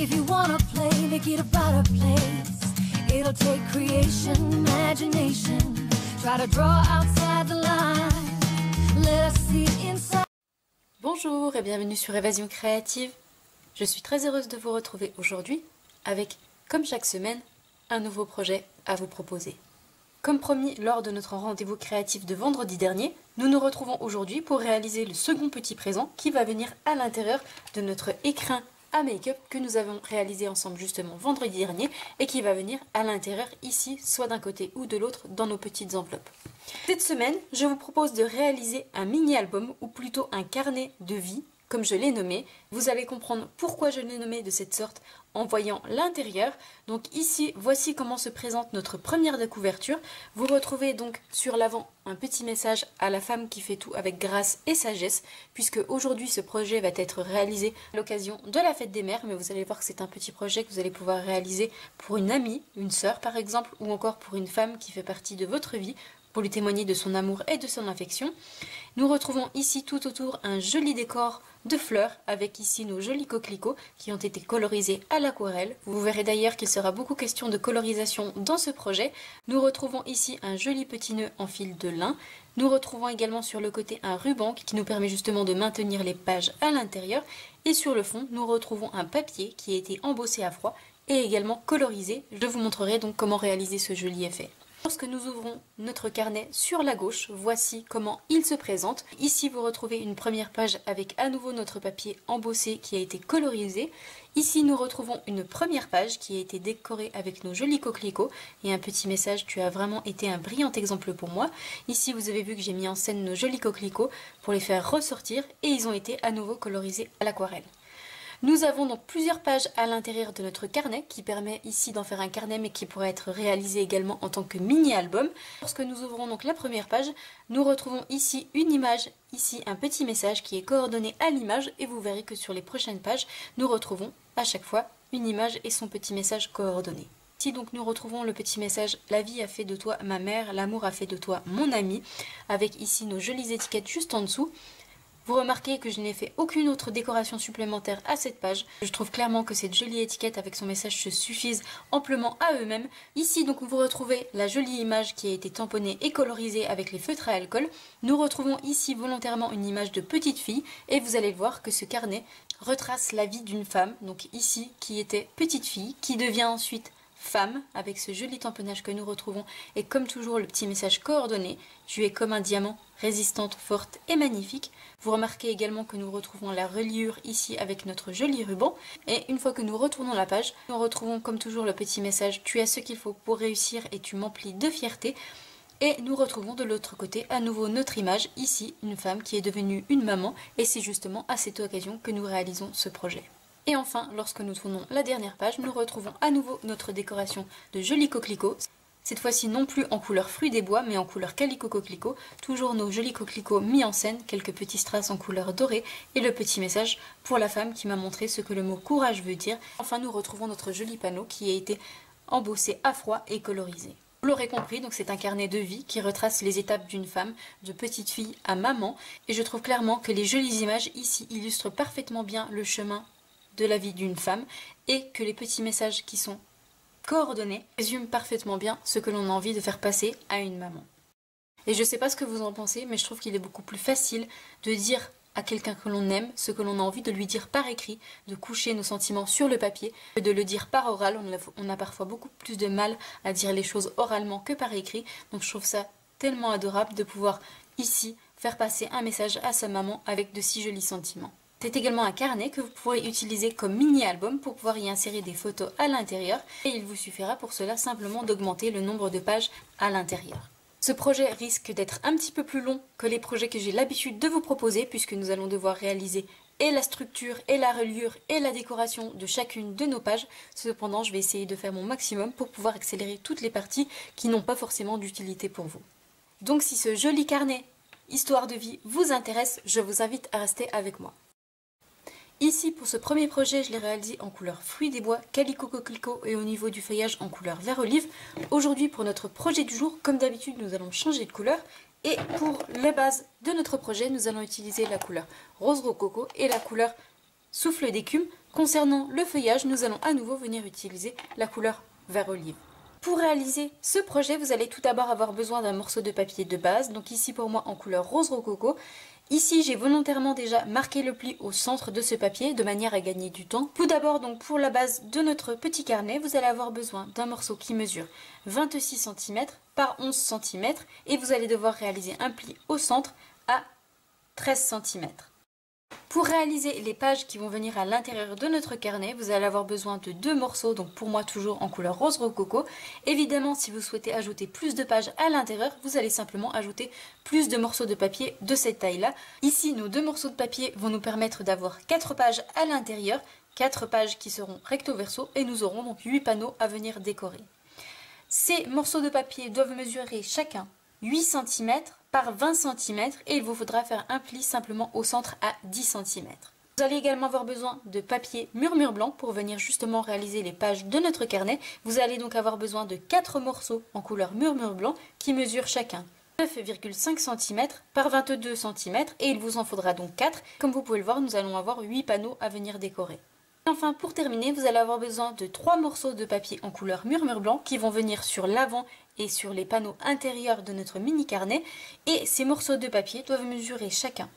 If you wanna play, make it a better place. It'll take creation, imagination. Try to draw outside the line. Let us see inside. Bonjour et bienvenue sur Évasion Créative. Je suis très heureuse de vous retrouver aujourd'hui avec, comme chaque semaine, un nouveau projet à vous proposer. Comme promis lors de notre rendez-vous créatif de vendredi dernier, nous nous retrouvons aujourd'hui pour réaliser le second petit présent qui va venir à l'intérieur de notre écrin à make-up que nous avons réalisé ensemble justement vendredi dernier et qui va venir à l'intérieur ici, soit d'un côté ou de l'autre dans nos petites enveloppes. Cette semaine, je vous propose de réaliser un mini-album ou plutôt un carnet de vie, comme je l'ai nommé. Vous allez comprendre pourquoi je l'ai nommé de cette sorte en voyant l'intérieur. Donc ici, voici comment se présente notre première de couverture. Vous retrouvez donc sur l'avant un petit message à la femme qui fait tout avec grâce et sagesse, puisque aujourd'hui ce projet va être réalisé à l'occasion de la fête des mères, mais vous allez voir que c'est un petit projet que vous allez pouvoir réaliser pour une amie, une sœur par exemple, ou encore pour une femme qui fait partie de votre vie, pour lui témoigner de son amour et de son affection. Nous retrouvons ici tout autour un joli décor de fleurs avec ici nos jolis coquelicots qui ont été colorisés à l'aquarelle. Vous verrez d'ailleurs qu'il sera beaucoup question de colorisation dans ce projet. Nous retrouvons ici un joli petit nœud en fil de lin. Nous retrouvons également sur le côté un ruban qui nous permet justement de maintenir les pages à l'intérieur. Et sur le fond, nous retrouvons un papier qui a été embossé à froid et également colorisé. Je vous montrerai donc comment réaliser ce joli effet. Lorsque nous ouvrons notre carnet sur la gauche, voici comment il se présente. Ici, vous retrouvez une première page avec à nouveau notre papier embossé qui a été colorisé. Ici, nous retrouvons une première page qui a été décorée avec nos jolis coquelicots et un petit message « Tu as vraiment été un brillant exemple pour moi ». Ici, vous avez vu que j'ai mis en scène nos jolis coquelicots pour les faire ressortir et ils ont été à nouveau colorisés à l'aquarelle. Nous avons donc plusieurs pages à l'intérieur de notre carnet qui permet ici d'en faire un carnet mais qui pourrait être réalisé également en tant que mini-album. Lorsque nous ouvrons donc la première page, nous retrouvons ici une image, ici un petit message qui est coordonné à l'image et vous verrez que sur les prochaines pages, nous retrouvons à chaque fois une image et son petit message coordonné. Ici donc nous retrouvons le petit message « La vie a fait de toi ma mère, l'amour a fait de toi mon ami » avec ici nos jolies étiquettes juste en dessous. Vous remarquez que je n'ai fait aucune autre décoration supplémentaire à cette page. Je trouve clairement que cette jolie étiquette avec son message se suffisent amplement à eux-mêmes. Ici donc vous retrouvez la jolie image qui a été tamponnée et colorisée avec les feutres à alcool. Nous retrouvons ici volontairement une image de petite fille et vous allez voir que ce carnet retrace la vie d'une femme. Donc ici qui était petite fille, qui devient ensuite femme avec ce joli tamponnage que nous retrouvons et comme toujours le petit message coordonné, tu es comme un diamant, résistante, forte et magnifique. Vous remarquez également que nous retrouvons la reliure ici avec notre joli ruban et une fois que nous retournons la page, nous retrouvons comme toujours le petit message tu as ce qu'il faut pour réussir et tu m'emplis de fierté. Et nous retrouvons de l'autre côté à nouveau notre image, ici une femme qui est devenue une maman et c'est justement à cette occasion que nous réalisons ce projet. Et enfin, lorsque nous tournons la dernière page, nous retrouvons à nouveau notre décoration de jolis coquelicots. Cette fois-ci non plus en couleur fruits des bois, mais en couleur calico coquelicot. Toujours nos jolis coquelicots mis en scène, quelques petits strass en couleur dorée et le petit message pour la femme qui m'a montré ce que le mot courage veut dire. Enfin, nous retrouvons notre joli panneau qui a été embossé à froid et colorisé. Vous l'aurez compris, donc c'est un carnet de vie qui retrace les étapes d'une femme, de petite fille à maman. Et je trouve clairement que les jolies images ici illustrent parfaitement bien le chemin de la vie d'une femme et que les petits messages qui sont coordonnés résument parfaitement bien ce que l'on a envie de faire passer à une maman. Et je ne sais pas ce que vous en pensez, mais je trouve qu'il est beaucoup plus facile de dire à quelqu'un que l'on aime ce que l'on a envie de lui dire par écrit, de coucher nos sentiments sur le papier, que de le dire par oral. On a parfois beaucoup plus de mal à dire les choses oralement que par écrit, donc je trouve ça tellement adorable de pouvoir ici faire passer un message à sa maman avec de si jolis sentiments. C'est également un carnet que vous pourrez utiliser comme mini-album pour pouvoir y insérer des photos à l'intérieur et il vous suffira pour cela simplement d'augmenter le nombre de pages à l'intérieur. Ce projet risque d'être un petit peu plus long que les projets que j'ai l'habitude de vous proposer puisque nous allons devoir réaliser et la structure et la reliure et la décoration de chacune de nos pages. Cependant, je vais essayer de faire mon maximum pour pouvoir accélérer toutes les parties qui n'ont pas forcément d'utilité pour vous. Donc si ce joli carnet Histoire de vie vous intéresse, je vous invite à rester avec moi. Ici, pour ce premier projet, je l'ai réalisé en couleur fruits des bois, calico coquelicot et au niveau du feuillage en couleur vert olive. Aujourd'hui, pour notre projet du jour, comme d'habitude, nous allons changer de couleur. Et pour la base de notre projet, nous allons utiliser la couleur rose rococo et la couleur souffle d'écume. Concernant le feuillage, nous allons à nouveau venir utiliser la couleur vert olive. Pour réaliser ce projet, vous allez tout d'abord avoir besoin d'un morceau de papier de base, donc ici pour moi en couleur rose rococo. Ici, j'ai volontairement déjà marqué le pli au centre de ce papier de manière à gagner du temps. Tout d'abord, donc pour la base de notre petit carnet, vous allez avoir besoin d'un morceau qui mesure 26 cm par 11 cm et vous allez devoir réaliser un pli au centre à 13 cm. Pour réaliser les pages qui vont venir à l'intérieur de notre carnet, vous allez avoir besoin de 2 morceaux, donc pour moi toujours en couleur rose rococo. Évidemment, si vous souhaitez ajouter plus de pages à l'intérieur, vous allez simplement ajouter plus de morceaux de papier de cette taille-là. Ici, nos 2 morceaux de papier vont nous permettre d'avoir 4 pages à l'intérieur, 4 pages qui seront recto verso, et nous aurons donc 8 panneaux à venir décorer. Ces morceaux de papier doivent mesurer chacun 8 cm par 20 cm et il vous faudra faire un pli simplement au centre à 10 cm. Vous allez également avoir besoin de papier murmure blanc pour venir justement réaliser les pages de notre carnet. Vous allez donc avoir besoin de 4 morceaux en couleur murmure blanc qui mesurent chacun 9,5 cm par 22 cm et il vous en faudra donc 4. Comme vous pouvez le voir, nous allons avoir 8 panneaux à venir décorer. Enfin, pour terminer, vous allez avoir besoin de 3 morceaux de papier en couleur murmure blanc qui vont venir sur l'avant et sur les panneaux intérieurs de notre mini carnet. Et ces morceaux de papier doivent mesurer chacun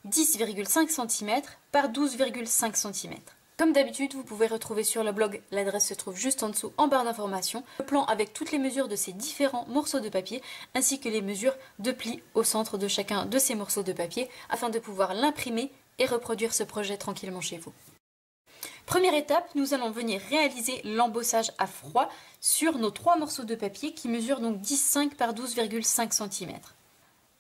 10,5 cm par 12,5 cm. Comme d'habitude, vous pouvez retrouver sur le blog, l'adresse se trouve juste en dessous en barre d'informations, le plan avec toutes les mesures de ces différents morceaux de papier ainsi que les mesures de plis au centre de chacun de ces morceaux de papier afin de pouvoir l'imprimer et reproduire ce projet tranquillement chez vous. Première étape, nous allons venir réaliser l'embossage à froid sur nos 3 morceaux de papier qui mesurent donc 10,5 par 12,5 cm.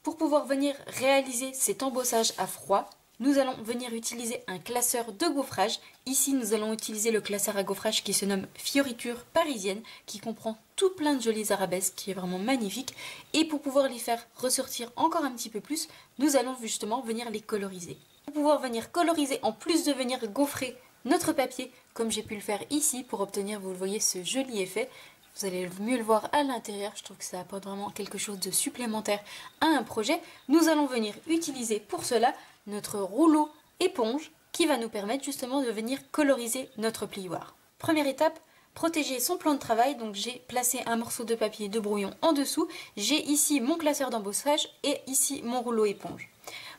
Pour pouvoir venir réaliser cet embossage à froid, nous allons venir utiliser un classeur de gaufrage. Ici, nous allons utiliser le classeur à gaufrage qui se nomme Fioriture Parisienne, qui comprend tout plein de jolies arabesques, qui est vraiment magnifique. Et pour pouvoir les faire ressortir encore un petit peu plus, nous allons justement venir les coloriser. Pour pouvoir venir coloriser, en plus de venir gaufrer notre papier, comme j'ai pu le faire ici, pour obtenir, vous le voyez, ce joli effet. Vous allez mieux le voir à l'intérieur, je trouve que ça apporte vraiment quelque chose de supplémentaire à un projet. Nous allons venir utiliser pour cela notre rouleau éponge qui va nous permettre justement de venir coloriser notre plioir. Première étape, protéger son plan de travail. Donc j'ai placé un morceau de papier de brouillon en dessous. J'ai ici mon classeur d'embossage et ici mon rouleau éponge.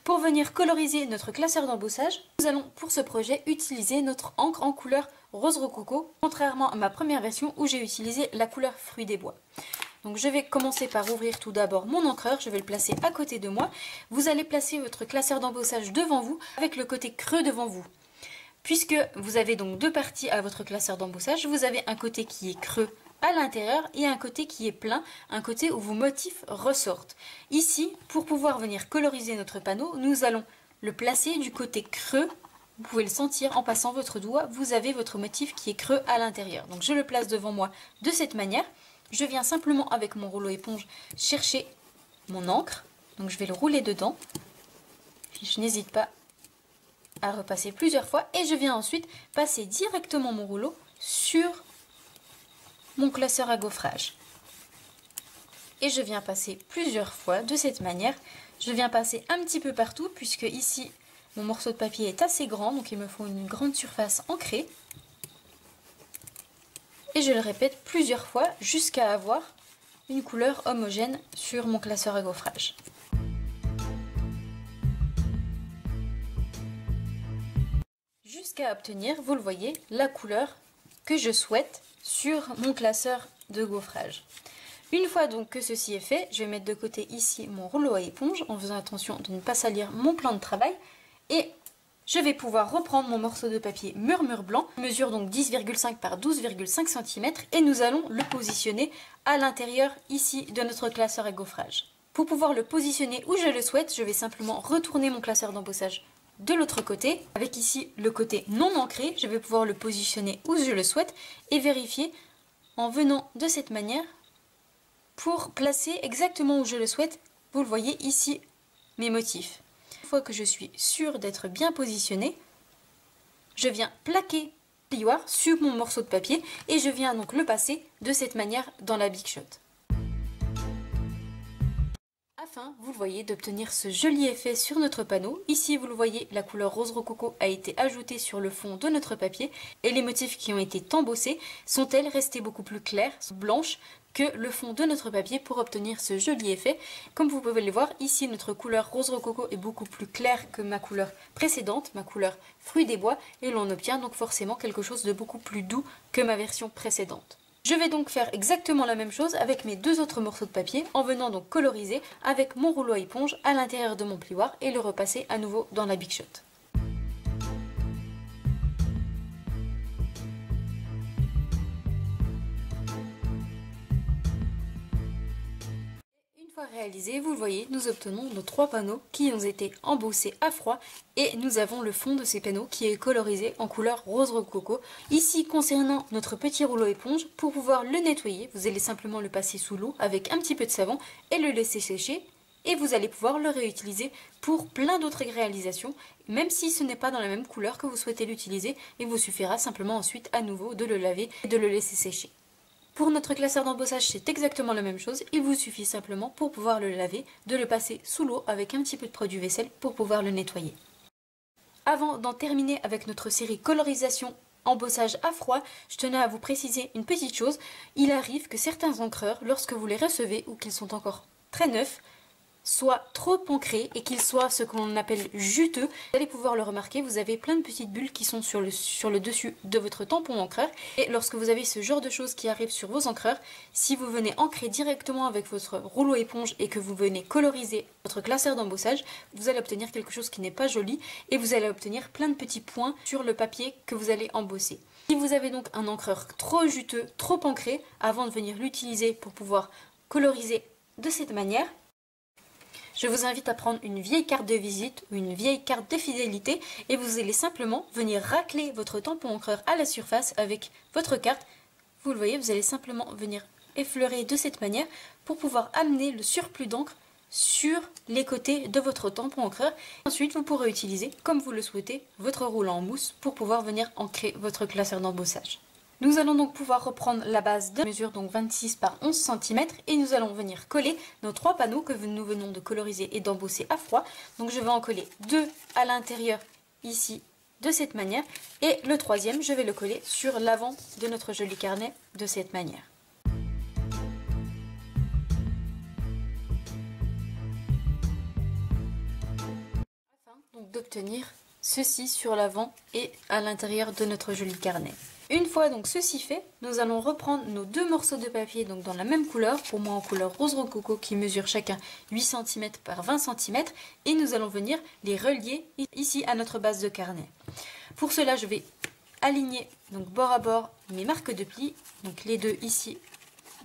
Pour venir coloriser notre classeur d'embossage, nous allons pour ce projet utiliser notre encre en couleur rose rococo, contrairement à ma première version où j'ai utilisé la couleur fruit des bois. Donc je vais commencer par ouvrir tout d'abord mon encreur, je vais le placer à côté de moi. Vous allez placer votre classeur d'embossage devant vous avec le côté creux devant vous. Puisque vous avez donc 2 parties à votre classeur d'embossage, vous avez un côté qui est creux à l'intérieur et un côté qui est plein, un côté où vos motifs ressortent. Ici, pour pouvoir venir coloriser notre panneau, nous allons le placer du côté creux. Vous pouvez le sentir en passant votre doigt, vous avez votre motif qui est creux à l'intérieur. Donc je le place devant moi de cette manière. Je viens simplement avec mon rouleau éponge chercher mon encre. Donc je vais le rouler dedans. Je n'hésite pas à repasser plusieurs fois. Et je viens ensuite passer directement mon rouleau sur mon classeur à gaufrage. Et je viens passer plusieurs fois de cette manière. Je viens passer un petit peu partout puisque ici mon morceau de papier est assez grand, donc il me faut une grande surface ancrée. Et je le répète plusieurs fois jusqu'à avoir une couleur homogène sur mon classeur à gaufrage. Jusqu'à obtenir, vous le voyez, la couleur que je souhaite sur mon classeur de gaufrage. Une fois donc que ceci est fait, je vais mettre de côté ici mon rouleau à éponge en faisant attention de ne pas salir mon plan de travail et je vais pouvoir reprendre mon morceau de papier murmure blanc, mesure donc 10,5 par 12,5 cm et nous allons le positionner à l'intérieur ici de notre classeur à gaufrage. Pour pouvoir le positionner où je le souhaite, je vais simplement retourner mon classeur d'embossage de l'autre côté, avec ici le côté non ancré, je vais pouvoir le positionner où je le souhaite et vérifier en venant de cette manière pour placer exactement où je le souhaite. Vous le voyez ici mes motifs. Une fois que je suis sûre d'être bien positionnée, je viens plaquer le plioir sur mon morceau de papier et je viens donc le passer de cette manière dans la Big Shot. Afin, vous le voyez, d'obtenir ce joli effet sur notre panneau. Ici, vous le voyez, la couleur rose rococo a été ajoutée sur le fond de notre papier et les motifs qui ont été embossés sont-elles restées beaucoup plus claires, blanches, que le fond de notre papier pour obtenir ce joli effet. Comme vous pouvez le voir, ici notre couleur rose rococo est beaucoup plus claire que ma couleur précédente, ma couleur fruit des bois, et l'on obtient donc forcément quelque chose de beaucoup plus doux que ma version précédente. Je vais donc faire exactement la même chose avec mes deux autres morceaux de papier en venant donc coloriser avec mon rouleau à éponge à l'intérieur de mon plioir et le repasser à nouveau dans la Big Shot. Une fois réalisé, vous le voyez, nous obtenons nos trois panneaux qui ont été embossés à froid et nous avons le fond de ces panneaux qui est colorisé en couleur rose rococo. Ici, concernant notre petit rouleau éponge, pour pouvoir le nettoyer, vous allez simplement le passer sous l'eau avec un petit peu de savon et le laisser sécher. Et vous allez pouvoir le réutiliser pour plein d'autres réalisations, même si ce n'est pas dans la même couleur que vous souhaitez l'utiliser. Il vous suffira simplement ensuite à nouveau de le laver et de le laisser sécher. Pour notre classeur d'embossage, c'est exactement la même chose. Il vous suffit simplement, pour pouvoir le laver, de le passer sous l'eau avec un petit peu de produit vaisselle pour pouvoir le nettoyer. Avant d'en terminer avec notre série colorisation embossage à froid, je tenais à vous préciser une petite chose. Il arrive que certains encreurs, lorsque vous les recevez ou qu'ils sont encore très neufs, soit trop ancré et qu'il soit ce qu'on appelle juteux. Vous allez pouvoir le remarquer, vous avez plein de petites bulles qui sont sur le dessus de votre tampon encreur. Et lorsque vous avez ce genre de choses qui arrivent sur vos encreurs, si vous venez ancrer directement avec votre rouleau éponge et que vous venez coloriser votre classeur d'embossage, vous allez obtenir quelque chose qui n'est pas joli et vous allez obtenir plein de petits points sur le papier que vous allez embosser. Si vous avez donc un encreur trop juteux, trop ancré, avant de venir l'utiliser pour pouvoir coloriser de cette manière, je vous invite à prendre une vieille carte de visite ou une vieille carte de fidélité et vous allez simplement venir racler votre tampon encreur à la surface avec votre carte. Vous le voyez, vous allez simplement venir effleurer de cette manière pour pouvoir amener le surplus d'encre sur les côtés de votre tampon encreur. Ensuite, vous pourrez utiliser, comme vous le souhaitez, votre roulant en mousse pour pouvoir venir ancrer votre classeur d'embossage. Nous allons donc pouvoir reprendre la base de mesure, donc 26 par 11 cm, et nous allons venir coller nos trois panneaux que nous venons de coloriser et d'embosser à froid. Donc je vais en coller deux à l'intérieur ici de cette manière, et le troisième je vais le coller sur l'avant de notre joli carnet de cette manière. Afin donc d'obtenir ceci sur l'avant et à l'intérieur de notre joli carnet. Une fois donc ceci fait, nous allons reprendre nos deux morceaux de papier donc dans la même couleur, pour moi en couleur rose rococo qui mesure chacun 8 cm par 20 cm, et nous allons venir les relier ici à notre base de carnet. Pour cela, je vais aligner donc bord à bord mes marques de pli, donc les deux ici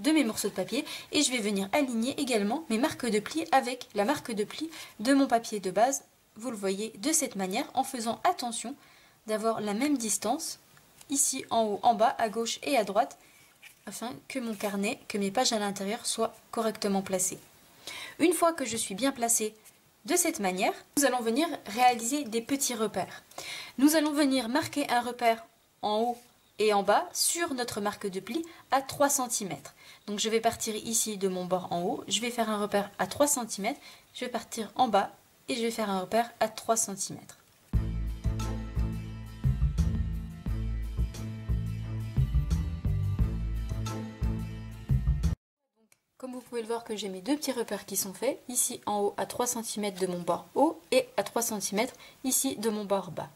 de mes morceaux de papier, et je vais venir aligner également mes marques de pli avec la marque de pli de mon papier de base. Vous le voyez de cette manière, en faisant attention d'avoir la même distance ici en haut, en bas, à gauche et à droite, afin que mon carnet, que mes pages à l'intérieur soient correctement placées. Une fois que je suis bien placée de cette manière, nous allons venir réaliser des petits repères. Nous allons venir marquer un repère en haut et en bas sur notre marque de pli à 3 cm. Donc je vais partir ici de mon bord en haut, je vais faire un repère à 3 cm, je vais partir en bas et je vais faire un repère à 3 cm. Comme vous pouvez le voir que j'ai mes deux petits repères qui sont faits, ici en haut à 3 cm de mon bord haut et à 3 cm ici de mon bord bas.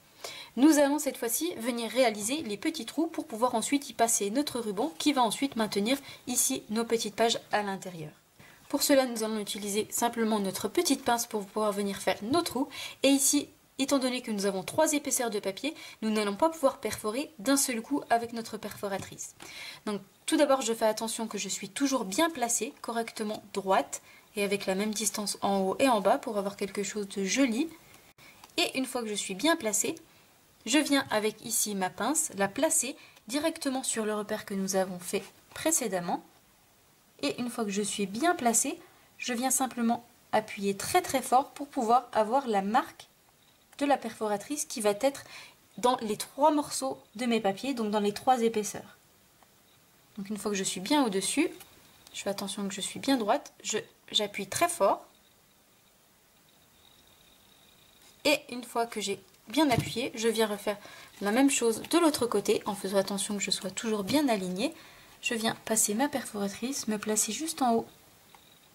Nous allons cette fois-ci venir réaliser les petits trous pour pouvoir ensuite y passer notre ruban qui va ensuite maintenir ici nos petites pages à l'intérieur. Pour cela, nous allons utiliser simplement notre petite pince pour pouvoir venir faire nos trous. Et ici, étant donné que nous avons 3 épaisseurs de papier, nous n'allons pas pouvoir perforer d'un seul coup avec notre perforatrice. Donc tout d'abord, je fais attention que je suis toujours bien placée, correctement droite, et avec la même distance en haut et en bas pour avoir quelque chose de joli. Et une fois que je suis bien placée, je viens avec ici ma pince, la placer directement sur le repère que nous avons fait précédemment. Et une fois que je suis bien placée, je viens simplement appuyer très très fort pour pouvoir avoir la marque de la perforatrice qui va être dans les 3 morceaux de mes papiers, donc dans les 3 épaisseurs. Donc une fois que je suis bien au-dessus, je fais attention que je suis bien droite, j'appuie très fort Et une fois que j'ai bien appuyé, je viens refaire la même chose de l'autre côté en faisant attention que je sois toujours bien alignée. Je viens passer ma perforatrice, me placer juste en haut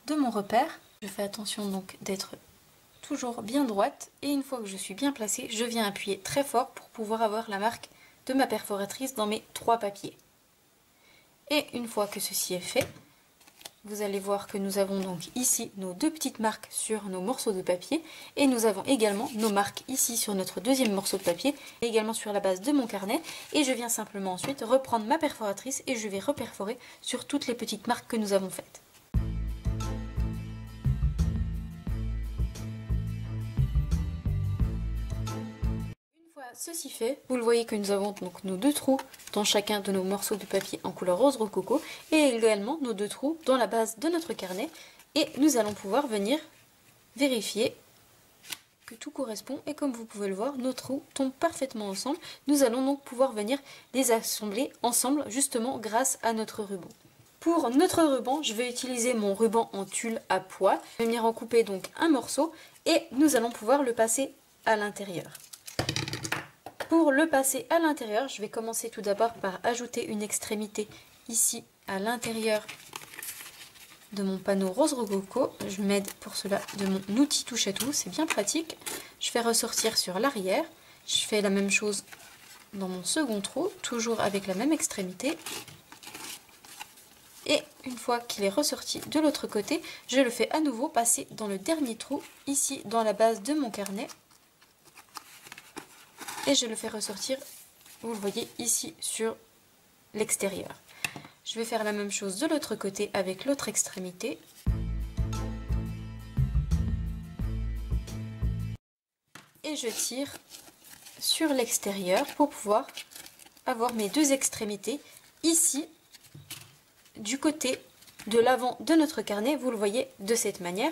de mon repère. Je fais attention donc d'être toujours bien droite et une fois que je suis bien placée, je viens appuyer très fort pour pouvoir avoir la marque de ma perforatrice dans mes 3 papiers. Et une fois que ceci est fait, vous allez voir que nous avons donc ici nos 2 petites marques sur nos morceaux de papier et nous avons également nos marques ici sur notre deuxième morceau de papier, également sur la base de mon carnet, et je viens simplement ensuite reprendre ma perforatrice et je vais reperforer sur toutes les petites marques que nous avons faites. Ceci fait, vous le voyez que nous avons donc nos 2 trous dans chacun de nos morceaux de papier en couleur rose rococo et également nos 2 trous dans la base de notre carnet, et nous allons pouvoir venir vérifier que tout correspond et comme vous pouvez le voir, nos trous tombent parfaitement ensemble. Nous allons donc pouvoir venir les assembler ensemble justement grâce à notre ruban. Pour notre ruban, je vais utiliser mon ruban en tulle à pois. Je vais venir en couper donc un morceau et nous allons pouvoir le passer à l'intérieur. Pour le passer à l'intérieur, je vais commencer tout d'abord par ajouter une extrémité ici à l'intérieur de mon panneau rose rococo. Je m'aide pour cela de mon outil touche à tout, c'est bien pratique. Je fais ressortir sur l'arrière. Je fais la même chose dans mon second trou, toujours avec la même extrémité. Et une fois qu'il est ressorti de l'autre côté, je le fais à nouveau passer dans le dernier trou, ici dans la base de mon carnet. Et je le fais ressortir, vous le voyez ici sur l'extérieur. Je vais faire la même chose de l'autre côté avec l'autre extrémité. Et je tire sur l'extérieur pour pouvoir avoir mes 2 extrémités ici du côté de l'avant de notre carnet, vous le voyez de cette manière.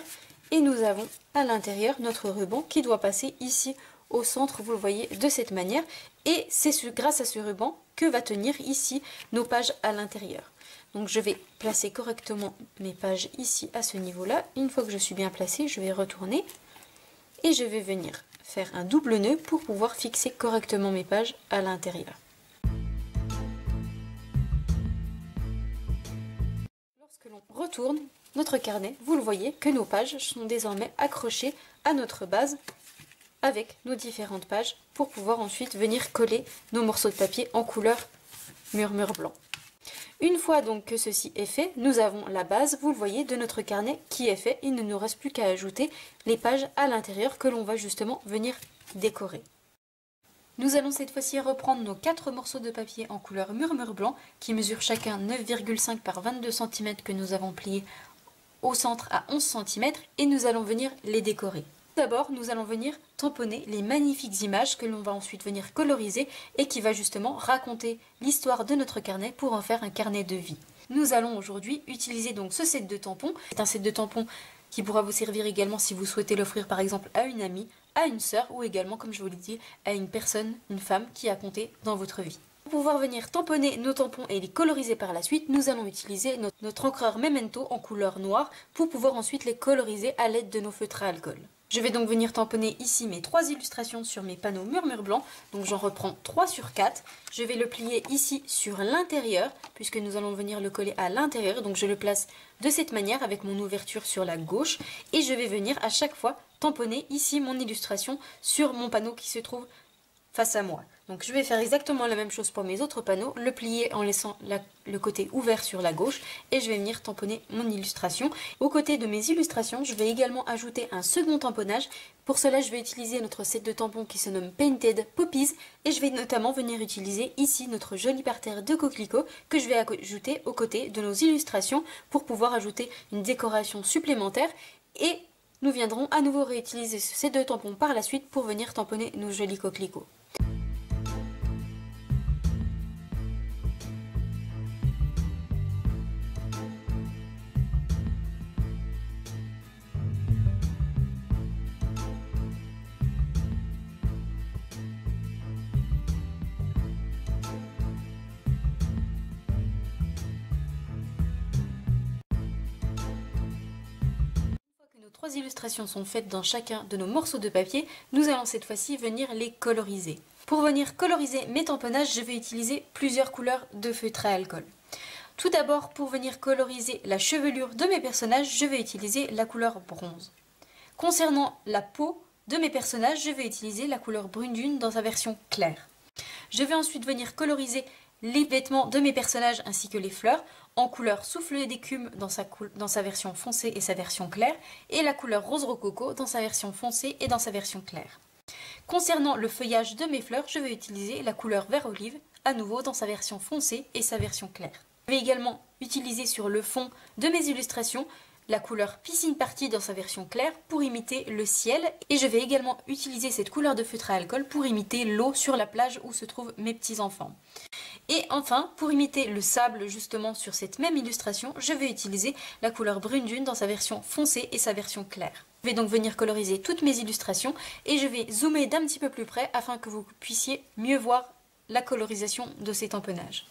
Et nous avons à l'intérieur notre ruban qui doit passer ici au centre, vous le voyez de cette manière, et c'est grâce à ce ruban que va tenir ici nos pages à l'intérieur. Donc je vais placer correctement mes pages ici à ce niveau-là. Une fois que je suis bien placée, je vais retourner et je vais venir faire un double nœud pour pouvoir fixer correctement mes pages à l'intérieur. Lorsque l'on retourne notre carnet, vous le voyez que nos pages sont désormais accrochées à notre base avec nos différentes pages pour pouvoir ensuite venir coller nos morceaux de papier en couleur murmure blanc. Une fois donc que ceci est fait, nous avons la base, vous le voyez, de notre carnet qui est fait. Il ne nous reste plus qu'à ajouter les pages à l'intérieur que l'on va justement venir décorer. Nous allons cette fois-ci reprendre nos 4 morceaux de papier en couleur murmure blanc qui mesurent chacun 9,5 par 22 cm que nous avons pliés au centre à 11 cm et nous allons venir les décorer. D'abord, nous allons venir tamponner les magnifiques images que l'on va ensuite venir coloriser et qui va justement raconter l'histoire de notre carnet pour en faire un carnet de vie. Nous allons aujourd'hui utiliser donc ce set de tampons. C'est un set de tampons qui pourra vous servir également si vous souhaitez l'offrir par exemple à une amie, à une sœur ou également, comme je vous l'ai dit, à une personne, une femme qui a compté dans votre vie. Pour pouvoir venir tamponner nos tampons et les coloriser par la suite, nous allons utiliser notre encreur Memento en couleur noire pour pouvoir ensuite les coloriser à l'aide de nos feutres à alcool. Je vais donc venir tamponner ici mes 3 illustrations sur mes panneaux murmure blanc. Donc j'en reprends 3 sur 4. Je vais le plier ici sur l'intérieur puisque nous allons venir le coller à l'intérieur. Donc je le place de cette manière avec mon ouverture sur la gauche. Et je vais venir à chaque fois tamponner ici mon illustration sur mon panneau qui se trouve face à moi. Donc je vais faire exactement la même chose pour mes autres panneaux, le plier en laissant le côté ouvert sur la gauche et je vais venir tamponner mon illustration. Aux côtés de mes illustrations, je vais également ajouter un second tamponnage. Pour cela, je vais utiliser notre set de tampons qui se nomme Painted Poppies et je vais notamment venir utiliser ici notre joli parterre de coquelicots que je vais ajouter aux côtés de nos illustrations pour pouvoir ajouter une décoration supplémentaire et nous viendrons à nouveau réutiliser ce set de tampons par la suite pour venir tamponner nos jolis coquelicots. 3 illustrations sont faites dans chacun de nos morceaux de papier, nous allons cette fois-ci venir les coloriser. Pour venir coloriser mes tamponnages, je vais utiliser plusieurs couleurs de feutre à alcool. Tout d'abord, pour venir coloriser la chevelure de mes personnages, je vais utiliser la couleur bronze. Concernant la peau de mes personnages, je vais utiliser la couleur brune dune dans sa version claire. Je vais ensuite venir coloriser les vêtements de mes personnages ainsi que les fleurs en couleur souffle d'écume dans sa version foncée et sa version claire, et la couleur rose rococo dans sa version foncée et dans sa version claire. Concernant le feuillage de mes fleurs, je vais utiliser la couleur vert olive, à nouveau dans sa version foncée et sa version claire. Je vais également utiliser sur le fond de mes illustrations la couleur piscine party dans sa version claire pour imiter le ciel, et je vais également utiliser cette couleur de feutre à alcool pour imiter l'eau sur la plage où se trouvent mes petits enfants. Et enfin, pour imiter le sable justement sur cette même illustration, je vais utiliser la couleur brune dune dans sa version foncée et sa version claire. Je vais donc venir coloriser toutes mes illustrations et je vais zoomer d'un petit peu plus près afin que vous puissiez mieux voir la colorisation de ces tamponnages.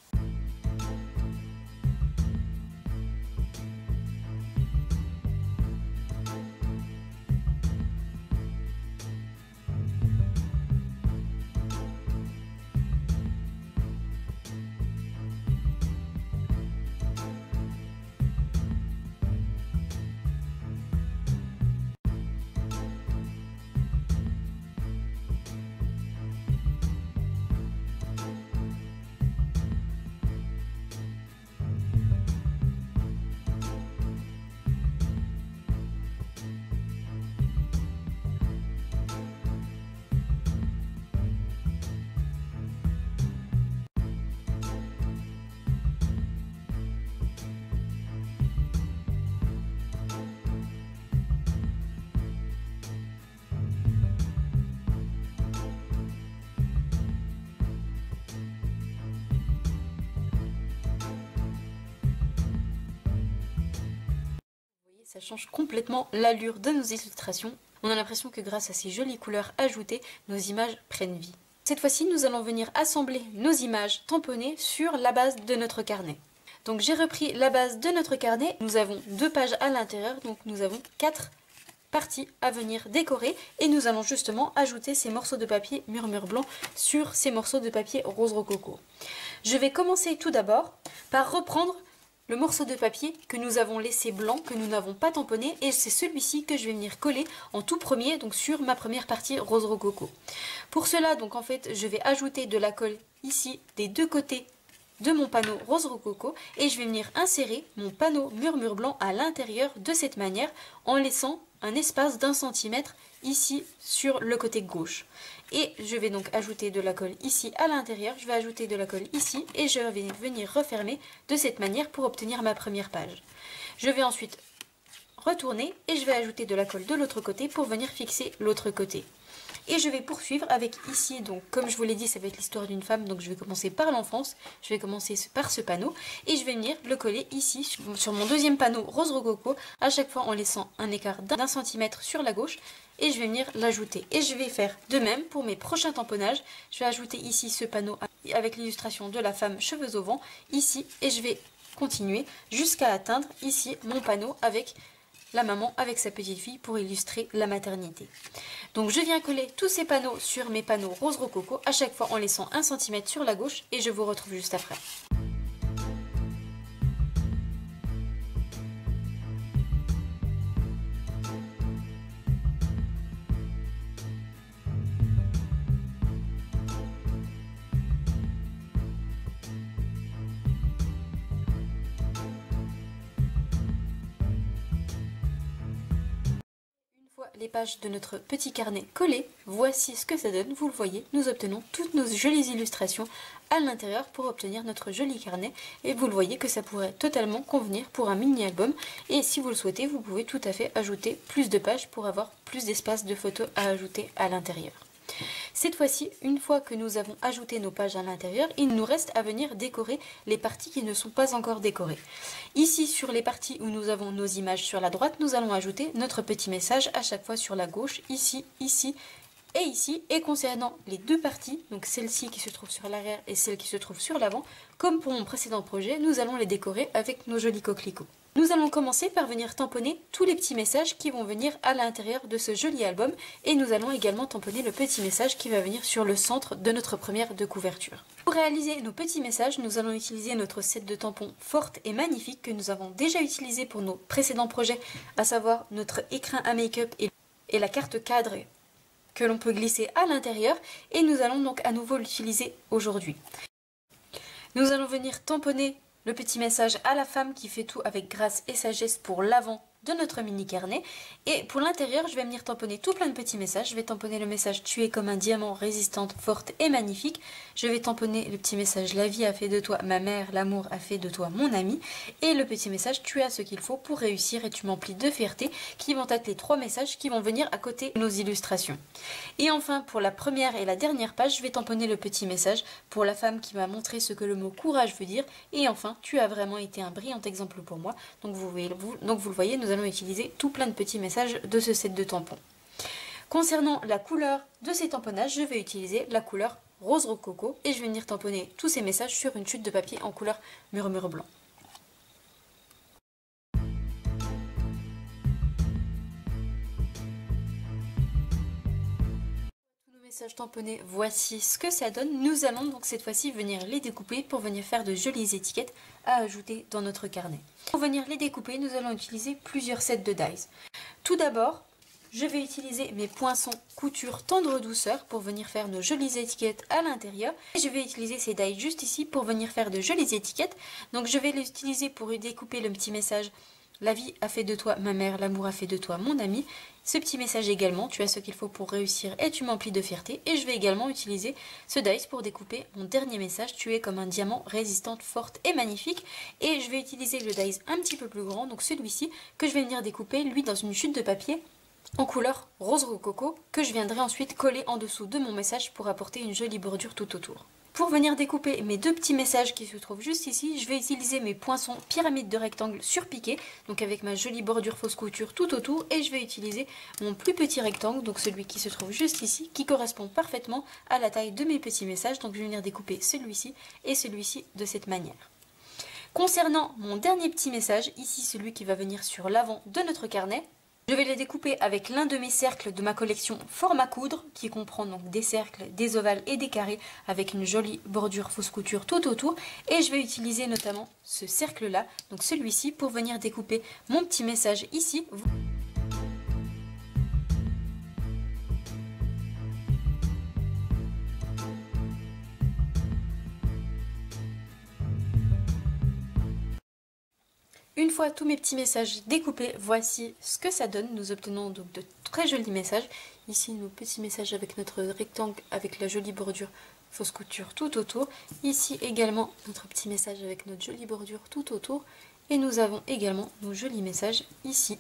Ça change complètement l'allure de nos illustrations. On a l'impression que grâce à ces jolies couleurs ajoutées, nos images prennent vie. Cette fois-ci, nous allons venir assembler nos images tamponnées sur la base de notre carnet. Donc j'ai repris la base de notre carnet. Nous avons 2 pages à l'intérieur, donc nous avons 4 parties à venir décorer. Et nous allons justement ajouter ces morceaux de papier murmure blanc sur ces morceaux de papier rose rococo. Je vais commencer tout d'abord par reprendre le morceau de papier que nous avons laissé blanc, que nous n'avons pas tamponné, et c'est celui-ci que je vais venir coller en tout premier, donc sur ma première partie rose rococo. Pour cela, donc en fait, je vais ajouter de la colle ici des 2 côtés de mon panneau rose rococo, et je vais venir insérer mon panneau murmure blanc à l'intérieur de cette manière, en laissant un espace d'1 centimètre ici sur le côté gauche. Et je vais donc ajouter de la colle ici à l'intérieur, je vais ajouter de la colle ici et je vais venir refermer de cette manière pour obtenir ma première page. Je vais ensuite retourner et je vais ajouter de la colle de l'autre côté pour venir fixer l'autre côté. Et je vais poursuivre avec ici, donc comme je vous l'ai dit, ça va être l'histoire d'une femme, donc je vais commencer par l'enfance, je vais commencer par ce panneau, et je vais venir le coller ici, sur mon deuxième panneau rose rococo, à chaque fois en laissant un écart d'1 centimètre sur la gauche, et je vais venir l'ajouter. Et je vais faire de même pour mes prochains tamponnages, je vais ajouter ici ce panneau avec l'illustration de la femme cheveux au vent, ici, et je vais continuer jusqu'à atteindre ici mon panneau avec la maman avec sa petite fille pour illustrer la maternité. Donc je viens coller tous ces panneaux sur mes panneaux rose rococo, à chaque fois en laissant 1 centimètre sur la gauche, et je vous retrouve juste après. Les pages de notre petit carnet collées, voici ce que ça donne, vous le voyez, nous obtenons toutes nos jolies illustrations à l'intérieur pour obtenir notre joli carnet, et vous le voyez que ça pourrait totalement convenir pour un mini-album, et si vous le souhaitez, vous pouvez tout à fait ajouter plus de pages pour avoir plus d'espace de photos à ajouter à l'intérieur. Cette fois-ci, une fois que nous avons ajouté nos pages à l'intérieur, il nous reste à venir décorer les parties qui ne sont pas encore décorées. Ici, sur les parties où nous avons nos images sur la droite, nous allons ajouter notre petit message à chaque fois sur la gauche, ici, ici et ici. Et concernant les 2 parties, donc celle-ci qui se trouve sur l'arrière et celle qui se trouve sur l'avant, comme pour mon précédent projet, nous allons les décorer avec nos jolis coquelicots. Nous allons commencer par venir tamponner tous les petits messages qui vont venir à l'intérieur de ce joli album et nous allons également tamponner le petit message qui va venir sur le centre de notre première de couverture. Pour réaliser nos petits messages, nous allons utiliser notre set de tampons forte et magnifique que nous avons déjà utilisé pour nos précédents projets, à savoir notre écrin à make-up et la carte cadre que l'on peut glisser à l'intérieur et nous allons donc à nouveau l'utiliser aujourd'hui. Nous allons venir tamponner le petit message à la femme qui fait tout avec grâce et sagesse pour l'avant de notre mini carnet. Et pour l'intérieur, je vais venir tamponner tout plein de petits messages. Je vais tamponner le message tu es comme un diamant, résistante, forte et magnifique. Je vais tamponner le petit message la vie a fait de toi ma mère, l'amour a fait de toi mon ami. Et le petit message tu as ce qu'il faut pour réussir et tu m'emplis de fierté, qui vont être les trois messages qui vont venir à côté de nos illustrations. Et enfin, pour la première et la dernière page, je vais tamponner le petit message pour la femme qui m'a montré ce que le mot courage veut dire. Et enfin, tu as vraiment été un brillant exemple pour moi. Donc vous le voyez, nous allons utiliser tout plein de petits messages de ce set de tampons. Concernant la couleur de ces tamponnages, je vais utiliser la couleur rose rococo et je vais venir tamponner tous ces messages sur une chute de papier en couleur murmure blanc. Messages tamponnés, voici ce que ça donne. Nous allons donc cette fois-ci venir les découper pour venir faire de jolies étiquettes à ajouter dans notre carnet. Pour venir les découper, nous allons utiliser plusieurs sets de dies. Tout d'abord, je vais utiliser mes poinçons couture tendre douceur pour venir faire nos jolies étiquettes à l'intérieur. Et je vais utiliser ces dies juste ici pour venir faire de jolies étiquettes. Donc je vais les utiliser pour découper le petit message la vie a fait de toi ma mère, l'amour a fait de toi mon ami. Ce petit message également, tu as ce qu'il faut pour réussir et tu m'emplis de fierté. Et je vais également utiliser ce dice pour découper mon dernier message, tu es comme un diamant, résistante, forte et magnifique. Et je vais utiliser le dice un petit peu plus grand, donc celui-ci, que je vais venir découper, lui, dans une chute de papier en couleur rose rococo, que je viendrai ensuite coller en dessous de mon message pour apporter une jolie bordure tout autour. Pour venir découper mes deux petits messages qui se trouvent juste ici, je vais utiliser mes poinçons pyramide de rectangle surpiqués, donc avec ma jolie bordure fausse couture tout autour, et je vais utiliser mon plus petit rectangle, donc celui qui se trouve juste ici, qui correspond parfaitement à la taille de mes petits messages, donc je vais venir découper celui-ci et celui-ci de cette manière. Concernant mon dernier petit message, ici celui qui va venir sur l'avant de notre carnet, je vais les découper avec l'un de mes cercles de ma collection format coudre, qui comprend donc des cercles, des ovales et des carrés, avec une jolie bordure fausse couture tout autour. Et je vais utiliser notamment ce cercle-là, donc celui-ci, pour venir découper mon petit message ici. Une fois tous mes petits messages découpés, voici ce que ça donne. Nous obtenons donc de très jolis messages. Ici, nos petits messages avec notre rectangle, avec la jolie bordure fausse couture tout autour. Ici également, notre petit message avec notre jolie bordure tout autour. Et nous avons également nos jolis messages ici,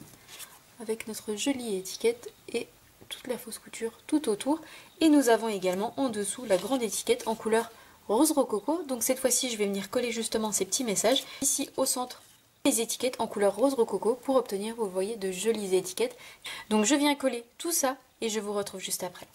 avec notre jolie étiquette et toute la fausse couture tout autour. Et nous avons également en dessous la grande étiquette en couleur rose rococo. Donc cette fois-ci, je vais venir coller justement ces petits messages. Ici au centre, les étiquettes en couleur rose rococo pour obtenir, vous voyez, de jolies étiquettes. Donc je viens coller tout ça et je vous retrouve juste après.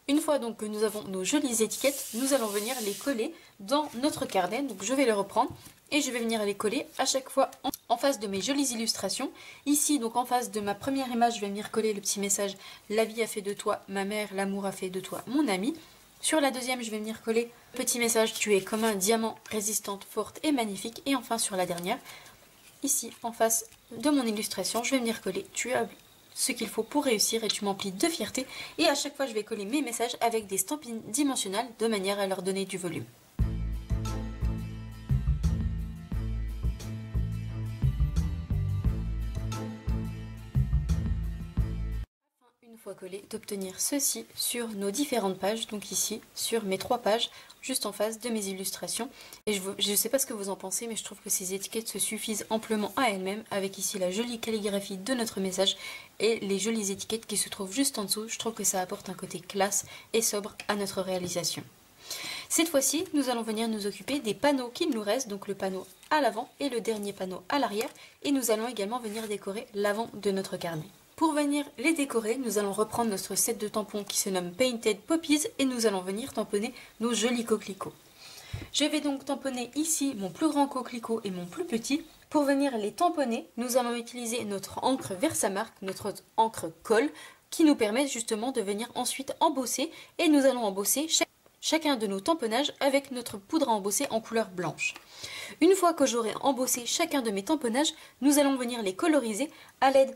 Une fois donc que nous avons nos jolies étiquettes, nous allons venir les coller dans notre carnet. Donc je vais les reprendre et je vais venir les coller à chaque fois en face de mes jolies illustrations. Ici, donc en face de ma première image, je vais venir coller le petit message « La vie a fait de toi ma mère, l'amour a fait de toi mon ami ». Sur la deuxième, je vais venir coller le petit message « Tu es comme un diamant, résistante, forte et magnifique ». Et enfin sur la dernière, ici en face de mon illustration, je vais venir coller « Tu as ce qu'il faut pour réussir et tu m'emplis de fierté ». Et à chaque fois, je vais coller mes messages avec des stampines dimensionnelles de manière à leur donner du volume. Une fois collé, d'obtenir ceci sur nos différentes pages, donc ici sur mes 3 pages, juste en face de mes illustrations. Et je ne sais pas ce que vous en pensez, mais je trouve que ces étiquettes se suffisent amplement à elles-mêmes, avec ici la jolie calligraphie de notre message et les jolies étiquettes qui se trouvent juste en dessous. Je trouve que ça apporte un côté classe et sobre à notre réalisation. Cette fois-ci, nous allons venir nous occuper des panneaux qu'il nous reste, donc le panneau à l'avant et le dernier panneau à l'arrière, et nous allons également venir décorer l'avant de notre carnet. Pour venir les décorer, nous allons reprendre notre set de tampons qui se nomme Painted Poppies et nous allons venir tamponner nos jolis coquelicots. Je vais donc tamponner ici mon plus grand coquelicot et mon plus petit. Pour venir les tamponner, nous allons utiliser notre encre Versamark, notre encre colle, qui nous permet justement de venir ensuite embosser. Et nous allons embosser chacun de nos tamponnages avec notre poudre à embosser en couleur blanche. Une fois que j'aurai embossé chacun de mes tamponnages, nous allons venir les coloriser à l'aide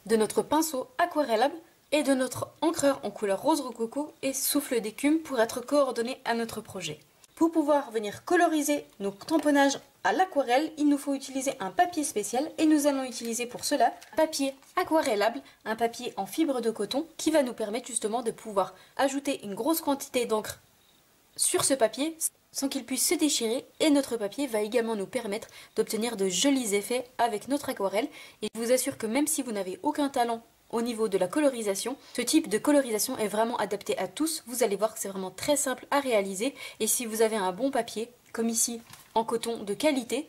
de notre pinceau aquarellable et de notre encreur en couleur rose rococo et souffle d'écume pour être coordonnés à notre projet. Pour pouvoir venir coloriser nos tamponnages à l'aquarelle, il nous faut utiliser un papier spécial et nous allons utiliser pour cela un papier aquarellable, un papier en fibre de coton qui va nous permettre justement de pouvoir ajouter une grosse quantité d'encre sur ce papier sans qu'il puisse se déchirer, et notre papier va également nous permettre d'obtenir de jolis effets avec notre aquarelle. Et je vous assure que même si vous n'avez aucun talent au niveau de la colorisation, ce type de colorisation est vraiment adapté à tous. Vous allez voir que c'est vraiment très simple à réaliser, et si vous avez un bon papier, comme ici en coton de qualité,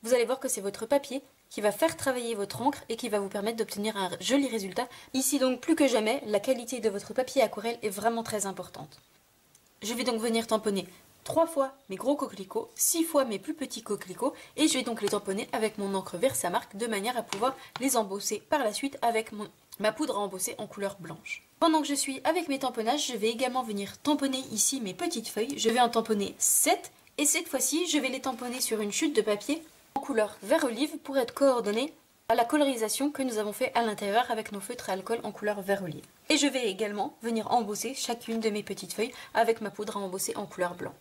vous allez voir que c'est votre papier qui va faire travailler votre encre et qui va vous permettre d'obtenir un joli résultat. Ici donc plus que jamais, la qualité de votre papier aquarelle est vraiment très importante. Je vais donc venir tamponner 3 fois mes gros coquelicots, 6 fois mes plus petits coquelicots, et je vais donc les tamponner avec mon encre Versamark de manière à pouvoir les embosser par la suite avec ma poudre à embosser en couleur blanche. Pendant que je suis avec mes tamponnages, je vais également venir tamponner ici mes petites feuilles. Je vais en tamponner 7 et cette fois-ci, je vais les tamponner sur une chute de papier en couleur vert olive pour être coordonnée à la colorisation que nous avons fait à l'intérieur avec nos feutres à alcool en couleur vert olive. Et je vais également venir embosser chacune de mes petites feuilles avec ma poudre à embosser en couleur blanc.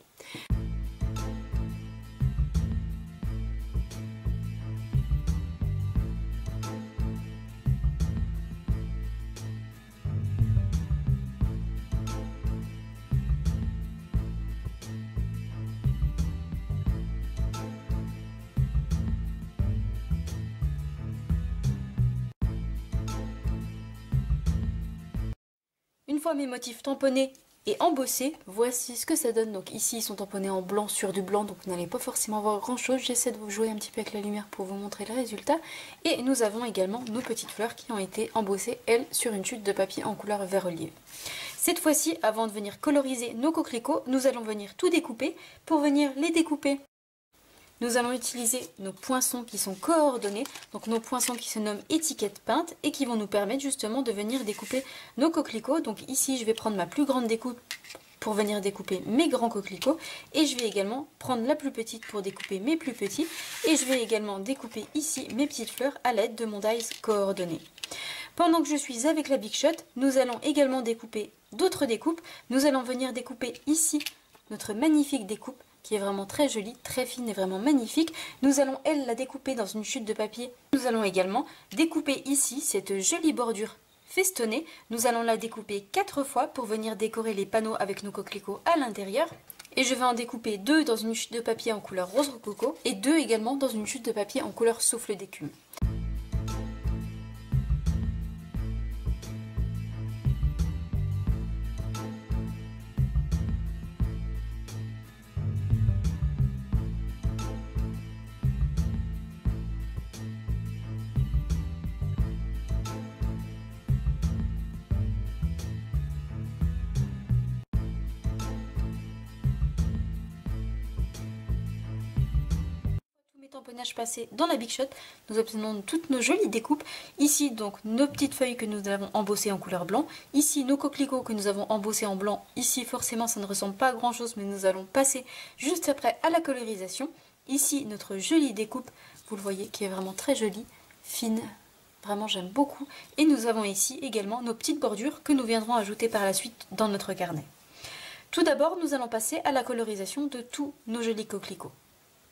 Une fois mes motifs tamponnés et embossés, voici ce que ça donne. Donc ici ils sont tamponnés en blanc sur du blanc, donc vous n'allez pas forcément voir grand chose. J'essaie de vous jouer un petit peu avec la lumière pour vous montrer le résultat. Et nous avons également nos petites fleurs qui ont été embossées, elles, sur une chute de papier en couleur vert olive. Cette fois-ci, avant de venir coloriser nos coquelicots, nous allons venir tout découper. Pour venir les découper, nous allons utiliser nos poinçons qui sont coordonnés, donc nos poinçons qui se nomment étiquettes peintes et qui vont nous permettre justement de venir découper nos coquelicots. Donc ici, je vais prendre ma plus grande découpe pour venir découper mes grands coquelicots et je vais également prendre la plus petite pour découper mes plus petits et je vais également découper ici mes petites fleurs à l'aide de mon dies coordonné. Pendant que je suis avec la Big Shot, nous allons également découper d'autres découpes. Nous allons venir découper ici notre magnifique découpe qui est vraiment très jolie, très fine et vraiment magnifique. Nous allons, elle, la découper dans une chute de papier. Nous allons également découper ici cette jolie bordure festonnée. Nous allons la découper 4 fois pour venir décorer les panneaux avec nos coquelicots à l'intérieur. Et je vais en découper 2 dans une chute de papier en couleur rose rococo et 2 également dans une chute de papier en couleur souffle d'écume. Tamponnage passé dans la Big Shot, nous obtenons toutes nos jolies découpes. Ici donc nos petites feuilles que nous avons embossées en couleur blanc, ici nos coquelicots que nous avons embossés en blanc. Ici forcément ça ne ressemble pas à grand chose, mais nous allons passer juste après à la colorisation. Ici notre jolie découpe, vous le voyez, qui est vraiment très jolie, fine, vraiment j'aime beaucoup. Et nous avons ici également nos petites bordures que nous viendrons ajouter par la suite dans notre carnet. Tout d'abord nous allons passer à la colorisation de tous nos jolis coquelicots.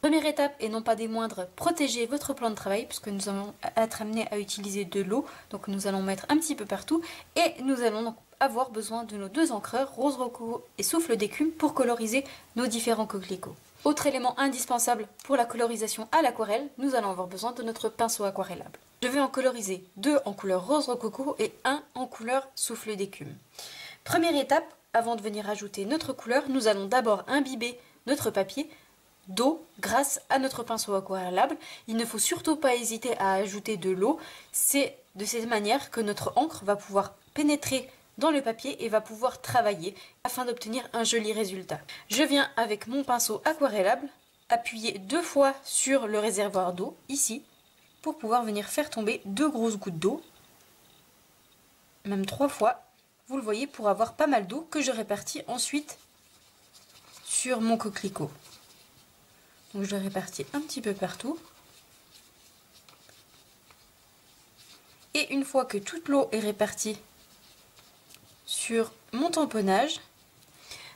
Première étape, et non pas des moindres, protégez votre plan de travail puisque nous allons être amenés à utiliser de l'eau. Donc nous allons mettre un petit peu partout et nous allons donc avoir besoin de nos 2 encreurs, rose rococo et souffle d'écume pour coloriser nos différents coquelicots. Autre élément indispensable pour la colorisation à l'aquarelle, nous allons avoir besoin de notre pinceau aquarellable. Je vais en coloriser 2 en couleur rose rococo et 1 en couleur souffle d'écume. Première étape, avant de venir ajouter notre couleur, nous allons d'abord imbiber notre papier d'eau grâce à notre pinceau aquarellable. Il ne faut surtout pas hésiter à ajouter de l'eau. C'est de cette manière que notre encre va pouvoir pénétrer dans le papier et va pouvoir travailler afin d'obtenir un joli résultat. Je viens avec mon pinceau aquarellable appuyer 2 fois sur le réservoir d'eau, ici, pour pouvoir venir faire tomber 2 grosses gouttes d'eau, même 3 fois, vous le voyez, pour avoir pas mal d'eau que je répartis ensuite sur mon coquelicot. Donc je le répartis un petit peu partout. Et une fois que toute l'eau est répartie sur mon tamponnage,